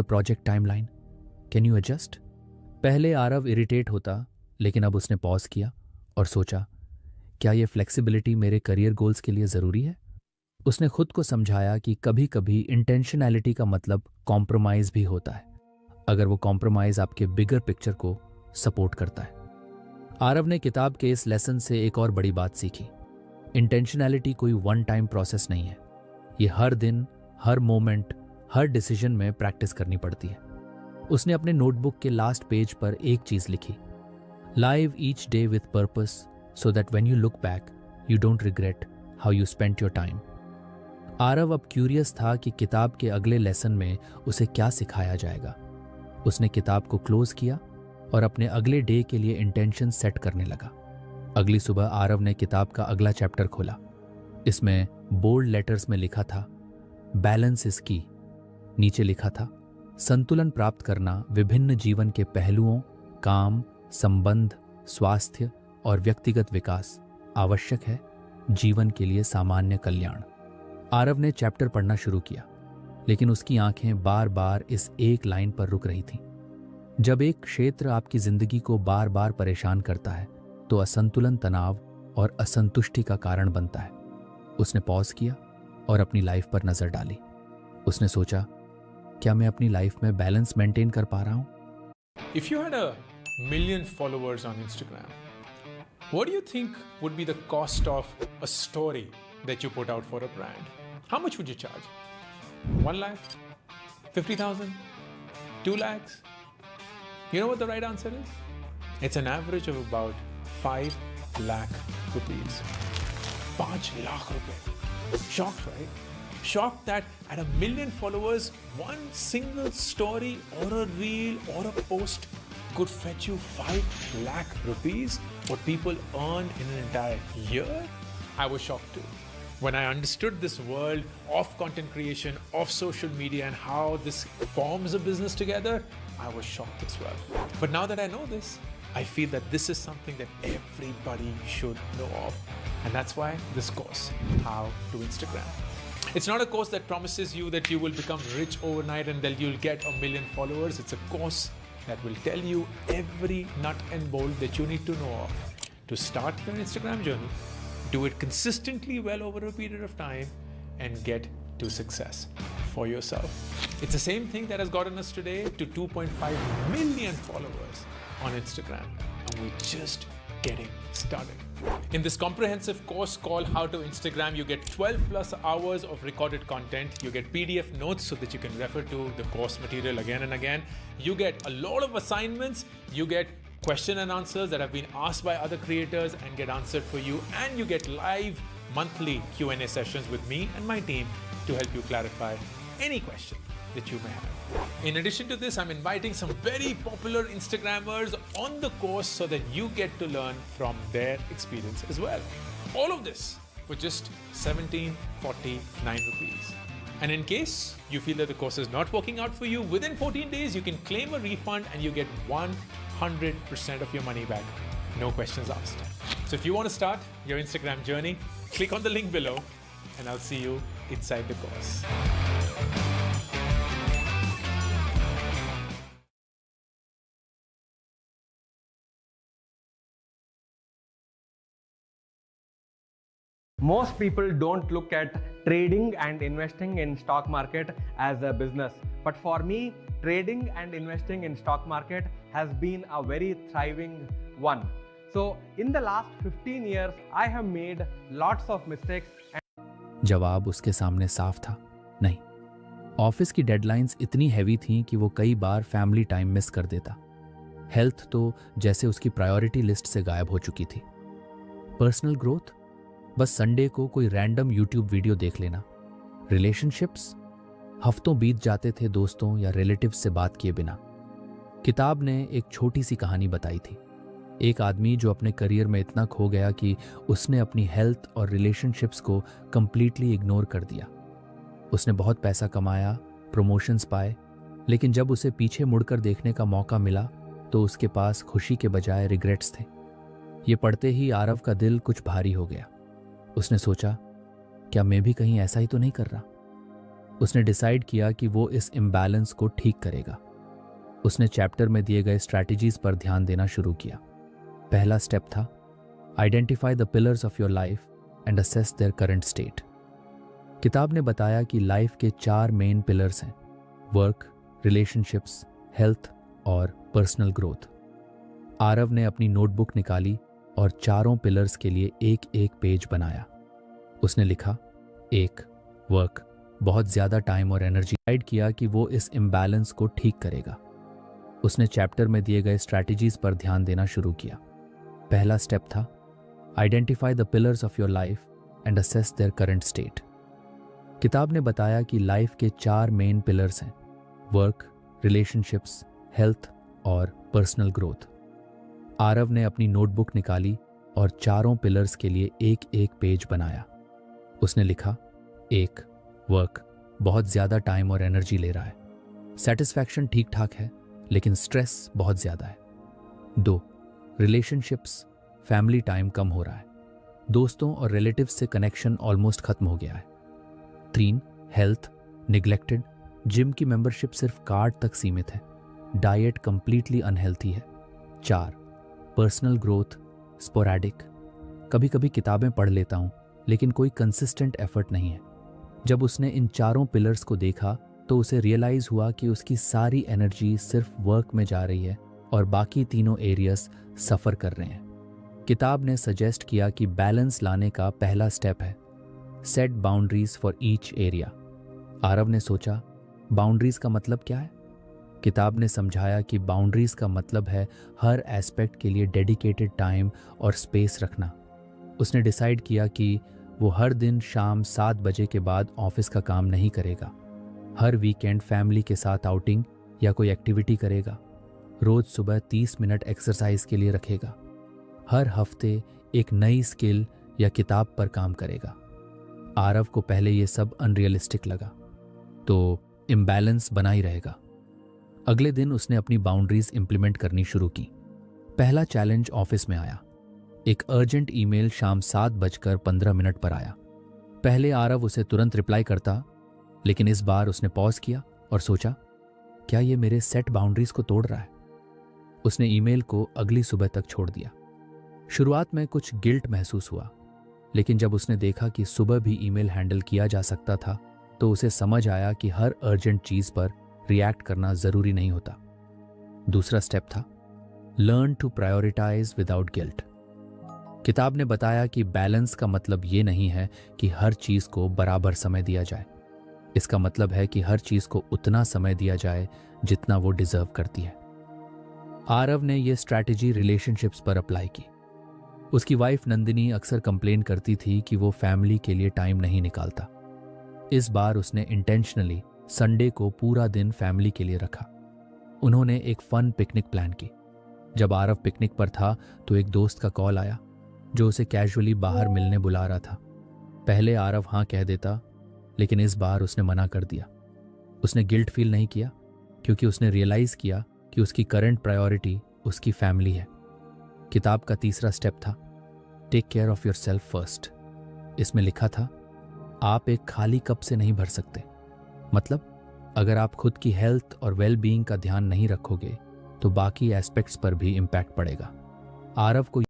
The project timeline? Can you adjust? पहले Aarav irritate होता, लेकिन अब उसने पॉज किया और सोचा, क्या ये फ्लेक्सिबिलिटी मेरे करियर गोल्स के लिए ज़रूरी है? उसने खुद को समझाया कि कभी कभी इंटेंशनैलिटी का मतलब कॉम्प्रोमाइज़ भी होता है, अगर वो कॉम्प्रोमाइज़ आपके बिगर पिक्चर को सपोर्ट करता है। आरव ने किताब के इस लेसन से एक और बड़ी बात सीखी। इंटेंशनैलिटी कोई वन टाइम प्रोसेस नहीं है। ये हर दिन, हर मोमेंट, हर डिसीजन में प्रैक्टिस करनी पड़ती है। उसने अपने नोटबुक के लास्ट पेज पर एक चीज़ लिखी, live each day with purpose so that when you look back you don't regret how you spent your time. Aarav अब क्यूरियस था कि किताब के अगले लेसन में उसे क्या सिखाया जाएगा। उसने किताब को क्लोज किया और अपने अगले डे के लिए इंटेंशन सेट करने लगा। अगली सुबह आरव ने किताब का अगला चैप्टर खोला। इसमें बोल्ड लेटर्स में लिखा था, बैलेंस इज की। नीचे लिखा था, संतुलन प्राप्त करना विभिन्न जीवन के पहलुओं, काम, संबंध, स्वास्थ्य और व्यक्तिगत विकास आवश्यक है जीवन के लिए सामान्य कल्याण। आरव ने चैप्टर पढ़ना शुरू किया, लेकिन उसकी आंखें बार बार इस एक लाइन पर रुक रही थीं। जब एक क्षेत्र आपकी जिंदगी को बार बार परेशान करता है तो असंतुलन तनाव और असंतुष्टि का कारण बनता है। उसने पॉज किया और अपनी लाइफ पर नजर डाली। उसने सोचा, क्या मैं अपनी लाइफ में बैलेंस मेंटेन कर पा रहा हूं? If you had 1 million followers on Instagram, what do you think would be the cost of a story that you put out for a brand? How much would you charge? 1 lakh? 50,000? 2 lakhs? You know what the right answer is? It's an average of about 5 lakh rupees. 5 lakh rupees. Shocked, right? Shocked that at 1 million followers, one single story or a reel or a post could fetch you 5 lakh rupees, what people earn in an entire year. I was shocked too. When I understood this world of content creation, of social media, and how this forms a business together, I was shocked as well. But now that I know this, I feel that this is something that everybody should know of. And that's why this course, How to Instagram. It's not a course that promises you that you will become rich overnight and that you'll get 1 million followers. It's a course that will tell you every nut and bolt that you need to know of to start your Instagram journey, do it consistently well over a period of time, and get to success for yourself. It's the same thing that has gotten us today to 2.5 million followers on Instagram, and we're just getting started. In this comprehensive course called How to Instagram, you get 12 plus hours of recorded content. You get PDF notes so that you can refer to the course material again and again. You get a lot of assignments. You get question and answers that have been asked by other creators and get answered for you. And you get live monthly Q&A sessions with me and my team to help you clarify any question that you may have. In addition to this, I'm inviting some very popular Instagrammers on the course so that you get to learn from their experience as well. All of this for just 1749 rupees. And in case you feel that the course is not working out for you, within 14 days you can claim a refund and you get 100% of your money back. No questions asked. So if you want to start your Instagram journey, click on the link below and I'll see you inside the course. Most people don't look at trading and investing in stock market as a business. But for me, trading and investing in stock market has been a very thriving one. So in the last 15 years, I have made lots of mistakes. जवाब उसके सामने साफ था, नहीं। Office की deadlines इतनी heavy थीं कि वो कई बार फैमिली टाइम मिस कर देता। हेल्थ तो जैसे उसकी प्रायोरिटी लिस्ट से गायब हो चुकी थी। पर्सनल ग्रोथ, बस संडे को कोई रैंडम यूट्यूब वीडियो देख लेना। रिलेशनशिप्स, हफ्तों बीत जाते थे दोस्तों या रिलेटिव्स से बात किए बिना। किताब ने एक छोटी सी कहानी बताई थी, एक आदमी जो अपने करियर में इतना खो गया कि उसने अपनी हेल्थ और रिलेशनशिप्स को कंप्लीटली इग्नोर कर दिया। उसने बहुत पैसा कमाया, प्रमोशंस पाए, लेकिन जब उसे पीछे मुड़कर देखने का मौका मिला तो उसके पास खुशी के बजाय रिग्रेट्स थे। ये पढ़ते ही आरव का दिल कुछ भारी हो गया। उसने सोचा, क्या मैं भी कहीं ऐसा ही तो नहीं कर रहा? उसने डिसाइड किया कि वो इस इम्बैलेंस को ठीक करेगा। उसने चैप्टर में दिए गए स्ट्रैटेजीज पर ध्यान देना शुरू किया। पहला स्टेप था identify the pillars of your life and assess their current state. किताब ने बताया कि लाइफ के 4 मेन पिलर्स हैं, वर्क, रिलेशनशिप्स, हेल्थ और पर्सनल ग्रोथ। आरव ने अपनी नोटबुक निकाली और चारों पिलर्स के लिए एक एक पेज बनाया। उसने लिखा 1 वर्क, बहुत ज़्यादा टाइम और एनर्जी। डिसाइड किया कि वो इस इम्बैलेंस को ठीक करेगा। उसने चैप्टर में दिए गए स्ट्रैटेजीज पर ध्यान देना शुरू किया। पहला स्टेप था identify the pillars of your life and assess their current state. किताब ने बताया कि लाइफ के 4 मेन पिलर्स हैं, वर्क, रिलेशनशिप्स, हेल्थ और पर्सनल ग्रोथ। आरव ने अपनी नोटबुक निकाली और चारों पिलर्स के लिए एक एक पेज बनाया। उसने लिखा 1 वर्क, बहुत ज़्यादा टाइम और एनर्जी ले रहा है। सेटिस्फैक्शन ठीक ठाक है लेकिन स्ट्रेस बहुत ज़्यादा है। 2 रिलेशनशिप्स, फैमिली टाइम कम हो रहा है। दोस्तों और रिलेटिव्स से कनेक्शन ऑलमोस्ट खत्म हो गया है। 3 हेल्थ, निग्लेक्टेड, जिम की मेंबरशिप सिर्फ कार्ड तक सीमित है। डाइट कंप्लीटली अनहेल्थी है। 4 पर्सनल ग्रोथ, स्पोरैडिक, कभी कभी किताबें पढ़ लेता हूँ लेकिन कोई कंसिस्टेंट एफर्ट नहीं है। जब उसने इन चारों पिलर्स को देखा तो उसे रियलाइज हुआ कि उसकी सारी एनर्जी सिर्फ वर्क में जा रही है और बाकी तीनों एरियाज सफ़र कर रहे हैं। किताब ने सजेस्ट किया कि बैलेंस लाने का पहला स्टेप है set boundaries for each area. Aarav ने सोचा, बाउंड्रीज का मतलब क्या है? किताब ने समझाया कि बाउंड्रीज का मतलब है हर एस्पेक्ट के लिए डेडिकेटेड टाइम और स्पेस रखना। उसने डिसाइड किया कि वो हर दिन शाम 7 बजे के बाद ऑफिस का काम नहीं करेगा। हर वीकेंड फैमिली के साथ आउटिंग या कोई एक्टिविटी करेगा। रोज सुबह 30 मिनट एक्सरसाइज के लिए रखेगा। हर हफ्ते एक नई स्किल या किताब पर काम करेगा। आरव को पहले ये सब अनरियलिस्टिक लगा, तो इम्बैलेंस बना ही रहेगा। अगले दिन उसने अपनी बाउंड्रीज इंप्लीमेंट करनी शुरू की। पहला चैलेंज ऑफिस में आया। एक अर्जेंट ईमेल शाम 7:15 पर आया। पहले आरव उसे तुरंत रिप्लाई करता, लेकिन इस बार उसने पॉज किया और सोचा, क्या ये मेरे सेट बाउंड्रीज को तोड़ रहा है? उसने ईमेल को अगली सुबह तक छोड़ दिया। शुरुआत में कुछ गिल्ट महसूस हुआ, लेकिन जब उसने देखा कि सुबह भी ईमेल हैंडल किया जा सकता था तो उसे समझ आया कि हर अर्जेंट चीज पर रिएक्ट करना जरूरी नहीं होता। दूसरा स्टेप था learn to prioritise without guilt. किताब ने बताया कि बैलेंस का मतलब ये नहीं है कि हर चीज को बराबर समय दिया जाए। इसका मतलब है कि हर चीज को उतना समय दिया जाए जितना वो डिजर्व करती है। आरव ने यह स्ट्रैटेजी रिलेशनशिप्स पर अप्लाई की। उसकी वाइफ नंदिनी अक्सर कंप्लेन करती थी कि वो फैमिली के लिए टाइम नहीं निकालता। इस बार उसने इंटेंशनली संडे को पूरा दिन फैमिली के लिए रखा। उन्होंने एक फन पिकनिक प्लान की। जब आरव पिकनिक पर था तो एक दोस्त का कॉल आया जो उसे कैजुअली बाहर मिलने बुला रहा था। पहले आरव हाँ कह देता, लेकिन इस बार उसने मना कर दिया। उसने गिल्ट फील नहीं किया क्योंकि उसने रियलाइज किया कि उसकी करंट प्रायोरिटी उसकी फैमिली है। किताब का तीसरा स्टेप था take care of yourself first. इसमें लिखा था आप एक खाली कप से नहीं भर सकते। मतलब अगर आप खुद की हेल्थ और वेल बीइंग का ध्यान नहीं रखोगे तो बाकी एस्पेक्ट्स पर भी इम्पैक्ट पड़ेगा। आरव को